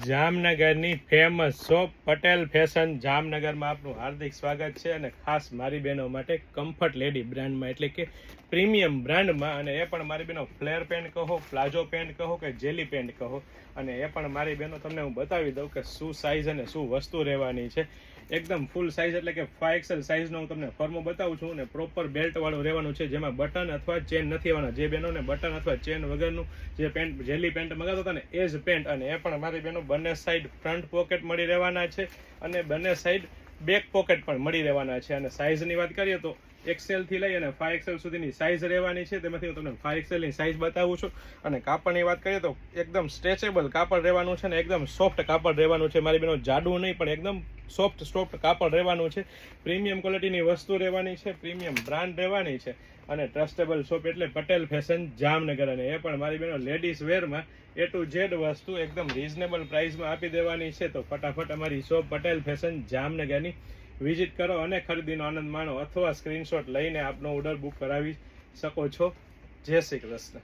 જામનગરની famous shop Patel fashion જામનગરમાં આપનું હાર્દિક સ્વાગત છે અને ખાસ મારી બહેનો માટે કમ્ફર્ટ લેડી બ્રાન્ડમાં એટલે કે પ્રીમિયમ બ્રાન્ડમાં અને એ પણ મારી બહેનો ફ્લેર પેન્ટ કહો પ્લાઝો પેન્ટ કહો કે જેલી પેન્ટ કહો અને એ પણ મારી બહેનો તમને હું બતાવી દઉં કે શું સાઇઝ અને શું વસ્તુ રહેવાની છે એકદમ ફૂલ સાઇઝ એટલે કે 5XL સાઇઝનો હું તમને ફોર્મો બતાવું છું અને પ્રોપર બેલ્ટ વાળું રહેવાનું છે જેમાં બટન અથવા ચેન નથી આવવાના જે બહેનોને બટન અથવા ચેન વગરનું જે પેન્ટ જેલી પેન્ટ મંગાવતા હતા ને એ જ પેન્ટ અને એ પણ મારી બહેનો બંને સાઈડ ફ્રન્ટ પોકેટ મળી રહેવાના છે અને બંને સાઈડ બેક પોકેટ પણ મળી રહેવાના છે અને સાઇઝની વાત કરીએ તો XL થી લઈ અને 5XL સુધીની સાઇઝ રહેવાની છે તેમાંથી હું તમને 5XL ની સાઇઝ બતાવું છું અને કાપડની વાત કરીએ તો એકદમ સ્ટ્રેચેબલ કાપડ રહેવાનું છે ને એકદમ સોફ્ટ કાપડ રહેવાનું છે મારી બહેનો જાડું નહીં પણ એકદમ સોફ્ટ કાપડ રહેવાનું છે પ્રીમિયમ ક્વોલિટીની વસ્તુ રહેવાની છે પ્રીમિયમ બ્રાન્ડ રહેવાની છે અને ટ્રસ્ટેબલ શોપ એટલે પટેલ ફેશન જામનગર અને એ પણ મારી બહેનો લેડીઝ વેરમાં A to Z વસ્તુ એકદમ રીઝનેબલ પ્રાઇસમાં આપી દેવાની છે તો ફટાફટ અમારી શોપ પટેલ ફેશન જામનગરની વિઝિટ કરો અને ખરીદીનો આનંદ માણો અથવા સ્ક્રીનશોટ લઈને આપનો ઓર્ડર બુક કરાવી શકો છો. જય શ્રી કૃષ્ણ.